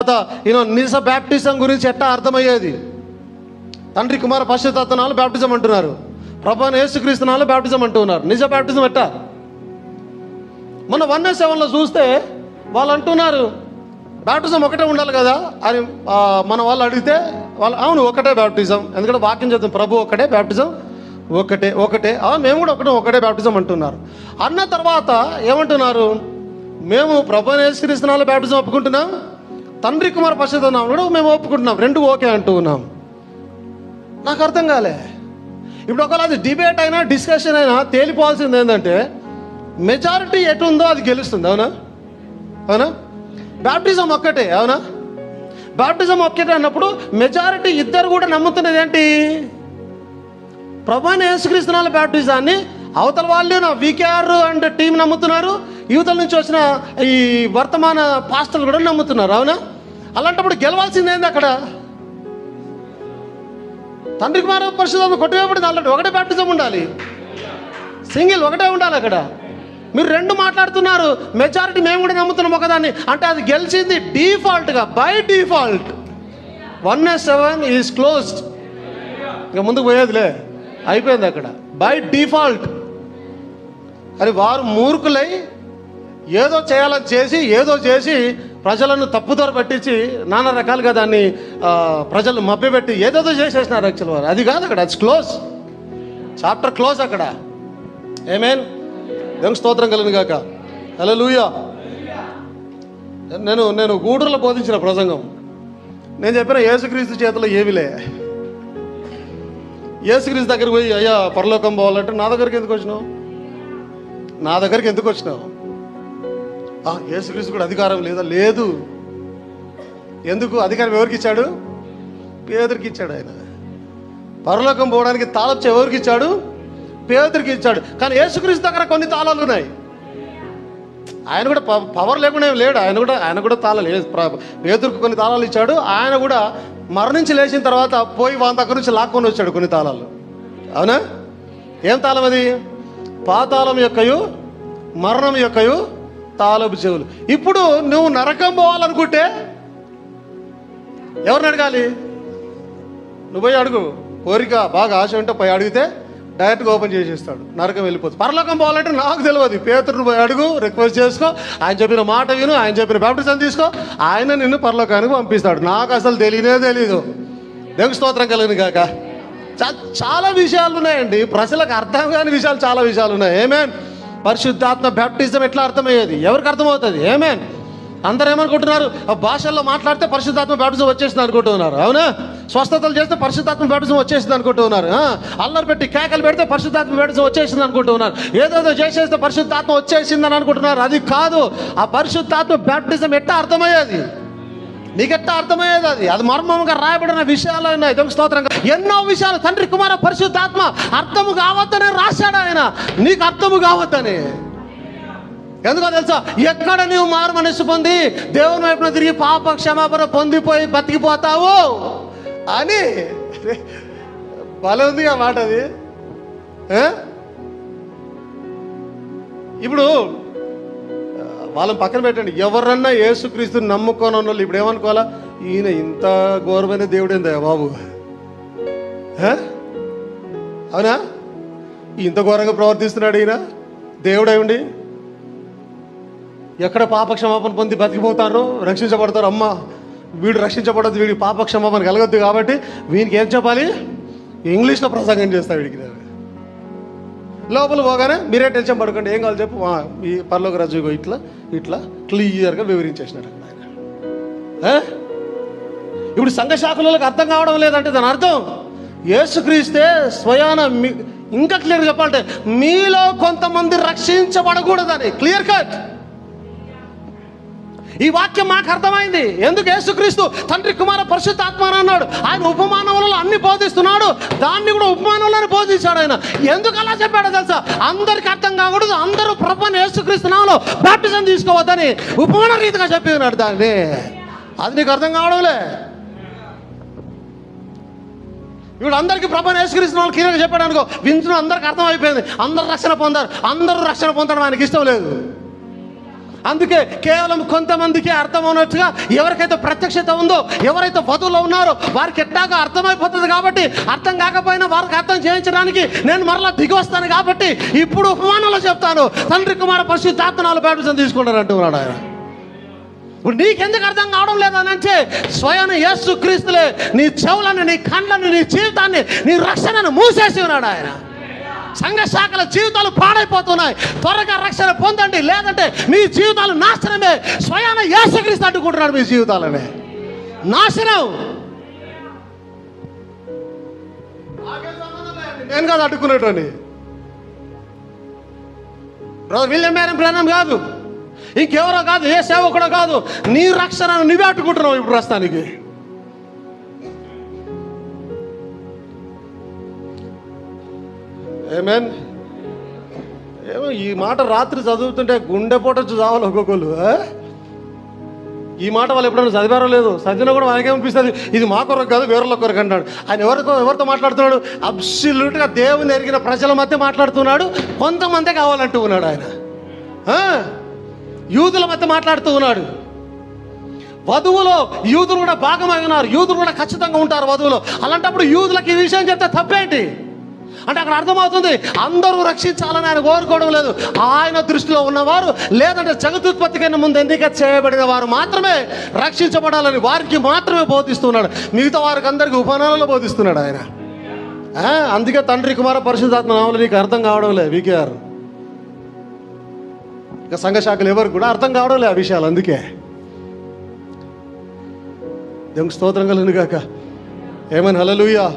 తర్వాత నిజ బ్యాప్టిజం గురించి ఎట్టా అర్థమయ్యేది. తండ్రి కుమార పరిశుద్ధాత్మనాలు బ్యాప్టిజం అంటున్నారు, ప్రభువైన యేసుక్రీస్తునాలు బ్యాప్టిజం అంటున్నారు. నిజ బ్యాప్టిజం ఎట్టా? మన 1:7 చూస్తే వాళ్ళు అంటున్నారు బ్యాప్టిజం ఒకటే ఉండాలి కదా అని. మన వాళ్ళు అడిగితే వాళ్ళు అవును ఒకటే బ్యాప్టిజం, ఎందుకంటే వాక్యం చెప్తాం ప్రభు ఒకటే బ్యాప్టిజం, ఒకటే ఒకటే మేము కూడా ఒకటే బ్యాప్టిజం అంటున్నారు. అన్న తర్వాత ఏమంటున్నారు, మేము ప్రభువైన యేసుక్రీస్తునాలు బ్యాప్టిజం ఒప్పుకుంటున్నాం, తండ్రి కుమార పరిశుద్ధాత్మ కూడా మేము ఒప్పుకుంటున్నాం, రెండు ఓకే అంటూ ఉన్నాం. నాకు అర్థం కాలే. ఇప్పుడు ఒకవేళ అది డిబేట్ అయినా డిస్కషన్ అయినా తేలిపోవాల్సింది ఏంటంటే మెజారిటీ ఎటు ఉందో అది గెలుస్తుంది. అవునా? అవునా? బ్యాప్టిజం ఒక్కటే. అవునా? బ్యాప్టిజం ఒక్కటే అన్నప్పుడు మెజారిటీ ఇద్దరు కూడా నమ్ముతున్నది ఏంటి? ప్రభువైన యేసుక్రీస్తునాల బ్యాప్టిజాన్ని అవతల వాళ్ళు నా వికేఆర్ అండ్ టీం నమ్ముతున్నారు, యువతల నుంచి వచ్చిన ఈ వర్తమాన పాస్టర్లు కూడా నమ్ముతున్నారు. అవునా? అలాంటప్పుడు గెలవాల్సింది ఏంది అక్కడ? తండ్రి కుమార పరిశుద్ధాత్మ కొట్టివేయబడింది ఆల్రెడీ, ఒకటే బ్యాప్టిజం ఉండాలి, సింగిల్ ఒకటే ఉండాలి. అక్కడ మీరు రెండు మాట్లాడుతున్నారు, మెజారిటీ మేము కూడా నమ్ముతున్నాం ఒకదాన్ని అంటే అది గెలిచింది డిఫాల్ట్గా, బై డిఫాల్ట్. 1:7 ఈజ్ క్లోజ్డ్, ఇక ముందుకు పోయేదిలే, అయిపోయింది అక్కడ బై డిఫాల్ట్. అని వారు మూర్ఖులై ఏదో చేయాలని ఏదో చేసి ప్రజలను తప్పుదోర పట్టించి నానా రకాలుగా దాన్ని ప్రజలు మభ్యపెట్టి ఏదేదో చేసేసినారు. యాక్చువల్ వారు అది కాదు అక్కడ, అది క్లోజ్, చాప్టర్ క్లోజ్ అక్కడ. ఆమేన్. దేవునికి స్తోత్రం కలుగును గాక. హల్లెలూయా. నేను గూడూరులో బోధించిన ప్రసంగం, నేను చెప్పిన యేసుక్రీస్తు చేతిలో ఏమిలే. యేసుక్రీస్తు దగ్గరికి పోయి అయ్యా పరలోకం పోవాలంటే నా దగ్గరికి ఎందుకు వచ్చినావు? యేసుక్రీస్తు కూడా అధికారం లేదా? లేదు. ఎందుకు? అధికారం ఎవరికి ఇచ్చాడు? పేదరికి ఇచ్చాడు. ఆయన పరలోకం పోవడానికి తాళం ఎవరికి ఇచ్చాడు? పేదరికి ఇచ్చాడు. కానీ యేసుక్రీస్తు దగ్గర కొన్ని తాళాలు ఉన్నాయి. ఆయన కూడా పవర్ లేకుండా లేడు, ఆయన కూడా తాళాలు. పేదరికి కొన్ని తాళాలు ఇచ్చాడు. ఆయన కూడా మరణించి లేచిన తర్వాత పోయి వాళ్ళ దగ్గర నుంచి లాక్కొని వచ్చాడు కొన్ని తాళాలు. అవునా? ఏం తాళం అది? పాతాళం యొక్కయు మరణం యొక్కయు తాళపు చెవులు. ఇప్పుడు నువ్వు నరకం పోవాలనుకుంటే ఎవరిని అడగాలి? నువ్వు పోయి అడుగు, కోరిక బాగా ఆశ ఉంటే పోయి అడిగితే డైరెక్ట్గా ఓపెన్ చేసేస్తాడు, నరకం వెళ్ళిపోతుంది. పరలోకం పోవాలంటే నాకు తెలియదు, పేతురుని పోయి అడుగు, రిక్వెస్ట్ చేసుకో, ఆయన చెప్పిన మాట విను, ఆయన చెప్పిన బాప్టిజం తీసుకో, ఆయన నిన్ను పరలోకానికి పంపిస్తాడు. నాకు అసలు తెలీదు. దేవునికి స్తోత్రం కలుగును గాక. చాలా విషయాలు ఉన్నాయండి, ప్రజలకు అర్థం కాని విషయాలు చాలా విషయాలు ఉన్నాయి. ఆమేన్. పరిశుద్ధాత్మ బ్యాప్టిజం ఎట్లా అర్థమయ్యేది? ఎవరికి అర్థమవుతుంది? ఆమేన్. అందరూ ఏమనుకుంటున్నారు, భాషల్లో మాట్లాడితే పరిశుద్ధాత్మ బ్యాప్టిజం వచ్చేసింది అనుకుంటున్నారు. అవునా? స్వస్థతలు చేస్తే పరిశుద్ధాత్మ బ్యాప్టిజం వచ్చేసింది అనుకుంటున్నారు. అల్లరి పెట్టి కేకలు పెడితే పరిశుద్ధాత్మ బ్యాప్టిజం వచ్చేసింది అనుకుంటున్నారు. ఏదేదో చేసేస్తే పరిశుద్ధాత్మ వచ్చేసిందని అనుకుంటున్నారు. అది కాదు. ఆ పరిశుద్ధాత్మ బ్యాప్టిజం ఎట్టా అర్థమయ్యేది? నీకెట్టా అర్థమయ్యేది? అది మర్మంగా రాయబడిన విషయాలు ఉన్నాయి. దేవునికి స్తోత్రంగా. ఎన్నో విషయాలు తండ్రి కుమార పరిశుద్ధాత్మ అర్థము కావద్దనే రాశాడు ఆయన, నీకు అర్థము కావద్దని. ఎందుకో తెలుసా? ఎక్కడ నువ్వు మారు మనస్సు పొంది దేవుని వైపున తిరిగి పాప క్షమాపణ పొందిపోయి బతికిపోతావు అని భలే ఉంది ఆ మాట. అది ఇప్పుడు వాళ్ళని పక్కన పెట్టండి. ఎవరన్నా యేసుక్రీస్తుని నమ్ముకోని వాళ్ళు ఇప్పుడు ఏమనుకోవాలా? ఈయన ఇంత ఘోరమైన దేవుడేందా బాబు? అవునా? ఇంత ఘోరంగా ప్రవర్తిస్తున్నాడు ఈయన దేవుడై ఉండి. ఎక్కడ పాప క్షమాపణ పొంది బతికిపోతారో, రక్షించబడతారు. అమ్మ వీడు రక్షించబడదు, వీడికి పాప క్షమాపణ కలగద్దు కాబట్టి వీనికి ఏం చెప్పాలి? ఇంగ్లీష్లో ప్రసంగం చేస్తాడు వీడికి. లోపల పోగానే మీరే టెన్షన్ పడుకోండి, ఏం కావాలి చెప్పు, ఈ పరలోక రాజు ఇట్లా క్లియర్గా వివరించేసినాడు ఆయన. ఇప్పుడు సంఘ శాఖలకు అర్థం కావడం లేదంటే దాని అర్థం యేసుక్రీస్తే స్వయాన ఇంకా క్లియర్గా చెప్పాలంటే మీలో కొంతమంది రక్షించబడకూడదని. Clear cut. ఈ వాక్యం మాకు అర్థమైంది. ఎందుకు? యేసుక్రీస్తు తండ్రి కుమార పరిశుద్ధాత్మ అన్నాడు. ఆయన ఉపమానములలో అన్ని బోధిస్తున్నాడు, దాన్ని కూడా ఉపమానంలోనే బోధించాడు ఆయన. ఎందుకు అలా చెప్పాడో తెలుసా? అందరికి అర్థం కాకూడదు, అందరూ ప్రభువుని యేసుక్రీస్తు నామములో బాప్టిజం తీసుకోవద్దని ఉపమాన రీతిగా చెప్పి ఉన్నాడు దాన్ని. అది నీకు అర్థం కావడంలే. ఇప్పుడు అందరికీ ప్రభువుని యేసుక్రీస్తు నామములో క్లియర్గా చెప్పాడు అనుకో, వింటున్న అందరికి అర్థం అయిపోయింది, అందరూ రక్షణ పొందడం ఆయనకి ఇష్టం లేదు. అందుకే కేవలం కొంతమందికి అర్థమవునట్టుగా, ఎవరికైతే ప్రత్యక్షత ఉందో, ఎవరైతే వధువులో ఉన్నారో వారికి ఎట్టాగా అర్థమైపోతుంది. కాబట్టి అర్థం కాకపోయినా వారికి అర్థం చేయించడానికి నేను మరలా దిగి వస్తాను. కాబట్టి ఇప్పుడు ఉపమానంలో చెప్తాను, తండ్రి కుమార పరిశుద్ధాత్మనాలు బాప్టిజం తీసుకుంటారు అంటున్నాడు ఆయన. ఇప్పుడు నీకెందుకు అర్థం కావడం లేదని అంటే, స్వయం యేసు క్రీస్తులే నీ చెవులను, నీ కళ్ళను, నీ జీవితాన్ని, నీ రక్షణను మూసేసి ఉన్నాడు ఆయన. సంఘ శాఖల జీవితాలు పాడైపోతున్నాయి. త్వరగా రక్షణ పొందండి, లేదంటే మీ జీవితాలు నాశనమే. స్వయాన యేసుక్రీస్తు అడ్డుకుంటున్నాడు మీ జీవితాలనే. నాశనం. నేను కాదు అడ్డుకునేటోని, బ్రదర్ విలియం మేరీ బ్రహ్మం కాదు, ఇంకెవరో కాదు, ఏ సేవకుడో కాదు. నీ రక్షణను నువ్వే అడ్డుకుంటున్నావు ఇప్పుడు ప్రస్తుతానికి. ఏమేన్ ఏమో ఈ మాట రాత్రి చదువుతుంటే గుండెపోట చావాలి ఒక్కొక్కరు. ఈ మాట వాళ్ళు ఎప్పుడైనా చదివారో లేదు, చదివినా కూడా మనకేమనిపిస్తుంది, ఇది మా కొరకు కాదు వేరే కొరకు అంటాడు. ఆయన ఎవరితో మాట్లాడుతున్నాడు? అబ్సల్యూట్గా దేవుని ఎరిగిన ప్రజల మధ్య మాట్లాడుతున్నాడు. కొంతమందే కావాలంటూ ఉన్నాడు ఆయన. యూదుల మధ్య మాట్లాడుతూ ఉన్నాడు. వధువులో యూదులు కూడా భాగమై ఉన్నారు, యూదులు కూడా ఖచ్చితంగా ఉంటారు వధువులో. అలాంటప్పుడు యూదులకు ఈ విషయం చెప్తే తప్పేంటి అంటే అక్కడ అర్థమవుతుంది, అందరూ రక్షించాలని ఆయన కోరుకోవడం లేదు. ఆయన దృష్టిలో ఉన్నవారు, లేదంటే జగదుత్పత్తి కన్నా ముందు ఎన్నిక చేయబడిన వారు మాత్రమే రక్షించబడాలని వారికి మాత్రమే బోధిస్తున్నాడు. మిగతా వారికి అందరికీ ఉపనాలలో బోధిస్తున్నాడు ఆయన. అందుకే తండ్రి కుమార పరిశుద్ధాత్మ నామములో నీకు అర్థం కావడం లేదు వికేఆర్. ఇక సంఘ శాఖలు ఎవరు కూడా అర్థం కావడం లేదు ఆ విషయాలు. అందుకే దేవునికి స్తోత్రం కలుగును గాక. ఏమని హల్లెలూయా.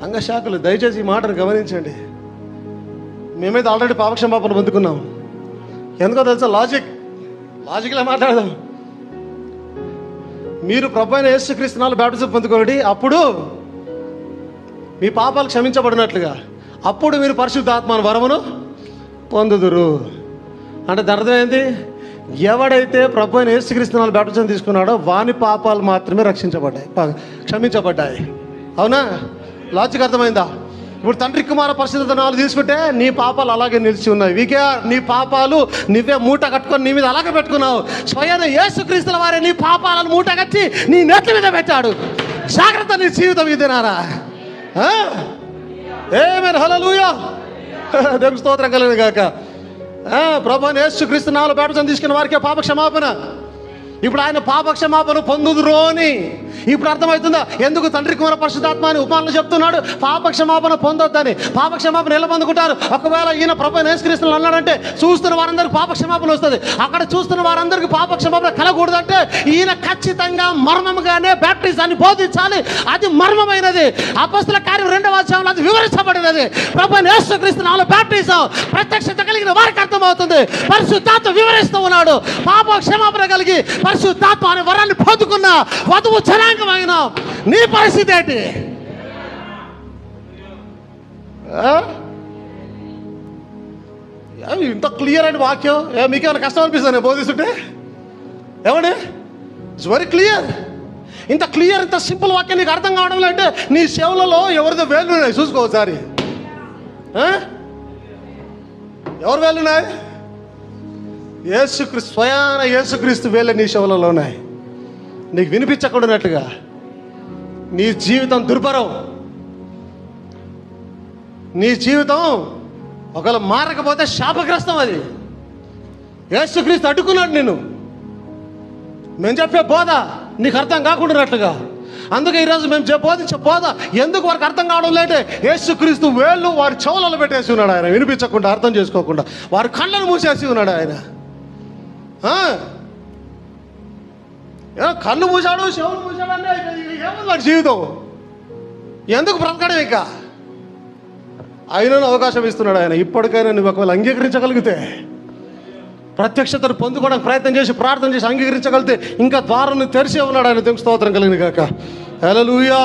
సంఘ శాఖలు దయచేసి ఈ మాటను గమనించండి. మేమైతే ఆల్రెడీ పాపక్షమాపణ పొందుకున్నాం. ఎందుకో తెలుసా? లాజిక్లా మాట్లాడదాం. మీరు ప్రభువైన యేసుక్రీస్తు బాప్టిజం పొందుకోండి, అప్పుడు మీ పాపాలు క్షమించబడినట్లుగా, అప్పుడు మీరు పరిశుద్ధాత్మ వరమును పొందుదురు. అంటే దాని అర్థం ఏంటి? ఎవడైతే ప్రభువైన యేసుక్రీస్తు బాప్టిజం తీసుకున్నాడో వాని పాపాలు మాత్రమే క్షమించబడ్డాయి. అవునా? లాజిక్ అర్థమైందా? ఇప్పుడు తండ్రి కుమార పరిశుద్ధ నాలుగు తీసుకుంటే నీ పాపాలు అలాగే నిలిచి ఉన్నాయి. నీ పాపాలు నువ్వే మూట కట్టుకొని నీ మీద అలాగే పెట్టుకున్నావు. స్వయం యేసుక్రీస్తుల వారే నీ పాపాలను మూట కట్టి నీ నెత్తి మీద పెట్టాడు. జాగ్రత్త, నీ జీవితం ఇదేనారా? ఏమైనా హల్లెలూయా. దేవుని స్తోత్రం కలుగును గాక. ప్రభువైన యేసుక్రీస్తు నామములో బాప్టిజం తీసుకున్న వారికే పాప క్షమాపణ. ఇప్పుడు ఆయన పాప క్షమాపణ పొందుదురు అని ఇప్పుడు అర్థమవుతుందా ఎందుకు తండ్రి కుమార పరిశుద్ధాత్మ అని ఉపమానంలో చెప్తున్నాడు? పాప క్షమాపణ పొందొద్దని. పాప క్షమాపణ ఎలా పొందుకుంటారు? ఒకవేళ ఈయన ప్రభువైన యేసుక్రీస్తును అన్నాడంటే చూస్తున్న వారందరికీ పాప క్షమాపణ వస్తుంది. అక్కడ చూస్తున్న వారందరికీ పాప క్షమాపణ కలగకూడదంటే ఈయన ఖచ్చితంగా మర్మముగానే బాప్టిజాన్ని బోధించాలి. అది మర్మమైనది. అపొస్తలుల కార్యం 2వ అధ్యాయంలో అది వివరించబడినది. ప్రభువైన యేసుక్రీస్తు నామములో బాప్టిజం ప్రత్యక్షత కలిగిన వారికి అర్థమవుతుంది. పరిశుద్ధాత్మ వివరిస్తూ ఉన్నాడు. పాప క్షమాపణ కలిగి పరిశుద్ధాత్మ అనే వరాన్ని పొందుకున్న వధువు జనాంగమైన నీ పరిస్థితి ఏంటి? ఇంత క్లియర్ అయిన వాక్యం మీకేమైనా కష్టం అనిపిస్తుంది నేను బోధిస్తుంటే? ఏమండి, ఇట్స్ వెరీ క్లియర్. ఇంత క్లియర్, ఇంత సింపుల్ వాక్యం నీకు అర్థం కావడం లేదంటే నీ చెవులలో ఎవరిదో వేళ్ళు ఉన్నాయి, చూసుకో ఒకసారి. ఎవరు వేళ్ళున్నాయి? స్వయాన యేసుక్రీస్తు వేళ్ళ నీ చెవులలో ఉన్నాయి. నీకు వినిపించకూడనట్లుగా. నీ జీవితం దుర్భరం. నీ జీవితం ఒకవేళ మారకపోతే శాపగ్రస్తం. అది యేసుక్రీస్తు అడ్డుకున్నాడు నిన్ను. మేము చెప్పే బోధ నీకు అర్థం కాకుండానట్లుగా. అందుకే ఈరోజు మేము బోధించే బోధ ఎందుకు వారికి అర్థం కావడం లేటే? యేసుక్రీస్తు వేళ్ళు వారి చెవులలో పెట్టేసి ఉన్నాడు ఆయన, వినిపించకుండా, అర్థం చేసుకోకుండా. వారి కళ్ళను మూసేసి ఉన్నాడు ఆయన. కళ్ళు మూసాడు, చెవులు మూసాడు అంటే ఏముంది వాడి జీవితం? ఎందుకు బ్రతకడం? ఇంకా ఆయనను అవకాశం ఇస్తున్నాడు ఆయన. ఇప్పటికైనా నువ్వు ఒకవేళ అంగీకరించగలిగితే, ప్రత్యక్షతను పొందుకోవడానికి ప్రయత్నం చేసి ప్రార్థన చేసి అంగీకరించగలిగితే ఇంకా ద్వారం తెరిచే ఉన్నాడు ఆయన. దేవునికి స్తోత్రం కలిగిన గాక. హల్లెలూయా.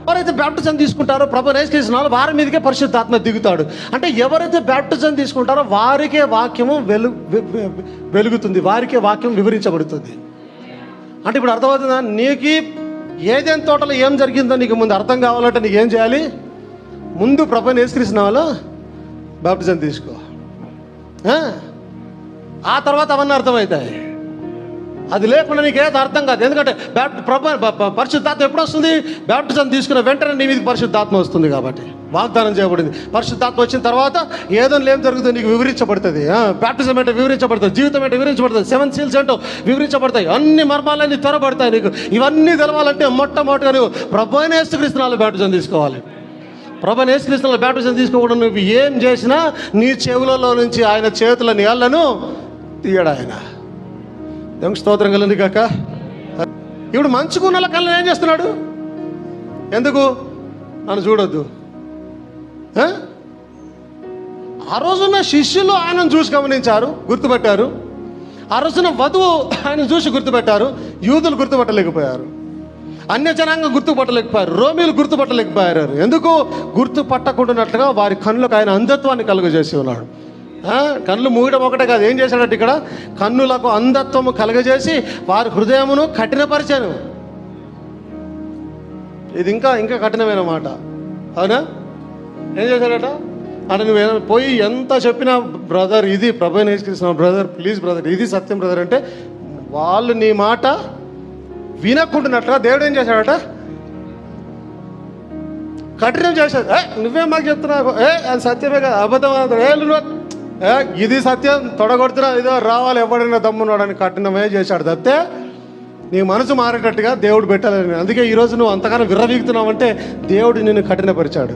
ఎవరైతే బ్యాప్టిజం తీసుకుంటారో ప్రభువైన యేసుక్రీస్తు నామములో వారి మీదకే పరిశుద్ధాత్మ దిగుతాడు. అంటే ఎవరైతే బ్యాప్టిజం తీసుకుంటారో వారికే వాక్యము వెలుగుతుంది, వారికే వాక్యం వివరించబడుతుంది. అంటే ఇప్పుడు అర్థమవుతుందా? నీకు ఏదైనా తోటలో ఏం జరిగిందో నీకు ముందు అర్థం కావాలంటే నీకు ఏం చేయాలి? ముందు ప్రభువైన యేసుక్రీస్తు నామములో బాప్టిజం తీసుకో. ఆ తర్వాత అవన్నీ అర్థమవుతాయి. అది లేకుండా నీకేది అర్థం కాదు. ఎందుకంటే పరిశుద్ధాత్మ ఎప్పుడు వస్తుంది? బ్యాప్టిజం తీసుకున్న వెంటనే నీ మీదకి పరిశుద్ధాత్మ వస్తుంది కాబట్టి వాగ్దానం చేయబడింది. పరిశుద్ధాత్మ వచ్చిన తర్వాత ఏదో ఏం జరుగుతుంది నీకు వివరించబడుతుంది. బ్యాప్టిజం అంటే వివరించబడుతుంది, జీవితం అంటే వివరించబడుతుంది, 7 సీల్స్ ఏంటో వివరించబడతాయి, అన్ని మర్మాలన్నీ తెరబడతాయి. నీకు ఇవన్నీ తెలవాలంటే మొట్టమొదటిగా నువ్వు ప్రభువైన యేసుక్రీస్తు నామములో బ్యాప్టిజం తీసుకోవాలి. ప్రభువైన యేసుక్రీస్తు నామములో బ్యాప్టిజం తీసుకోకుండా నువ్వు ఏం చేసినా నీ చెవులలో నుంచి ఆయన చేతుల నీళ్లను తీయడు ఆయన. దేవునికి స్తోత్రం కలండి కాక. ఇప్పుడు మంచుకున్న కళ్ళని ఏం చేస్తున్నాడు? ఎందుకు? నన్ను చూడొద్దు. ఆ రోజున శిష్యులు ఆయనను చూసి గమనించారు, గుర్తుపెట్టారు. ఆ రోజున వధువు ఆయన చూసి గుర్తుపెట్టారు. యూదులు గుర్తుపట్టలేకపోయారు, అన్య జనాంగం గుర్తుపట్టలేకపోయారు, రోమిలు గుర్తుపట్టలేకపోయారు. ఎందుకు? గుర్తుపట్టకుండానట్లుగా వారి కన్నులకు ఆయన అంధత్వాన్ని కలుగజేసి ఉన్నాడు. కన్నులు మూయడం ఒకటే కాదు, ఏం చేశాడంటే ఇక్కడ కన్నులకు అంధత్వము కలగజేసి వారి హృదయమును కఠినపరిచాను. ఇది ఇంకా ఇంకా కఠినమైన మాట, అవునా? ఏం చేశాడట అంటే నువ్వు పోయి ఎంత చెప్పినా బ్రదర్ ఇది ప్రభువైన యేసుక్రీస్తు బ్రదర్ ప్లీజ్ బ్రదర్ ఇది సత్యం బ్రదర్ అంటే వాళ్ళు నీ మాట వినకుండానట్లుగా దేవుడు ఏం చేశాడట? కఠినం చేశాడు. నువ్వేం మాకు చెప్తున్నావు? అది సత్యమే కదా, అబద్ధం. ఇది సత్యం తొడగొడుతున్నా, ఇదో రావాలి ఎవడైనా దమ్మున్నాడని కఠినమే చేశాడు తప్పితే నీ మనసు మారేటట్టుగా దేవుడు పెట్టాలని. అందుకే ఈరోజు నువ్వు అంతగానో విర్రవీగుతున్నావు అంటే దేవుడు నిన్ను కఠినపరిచాడు.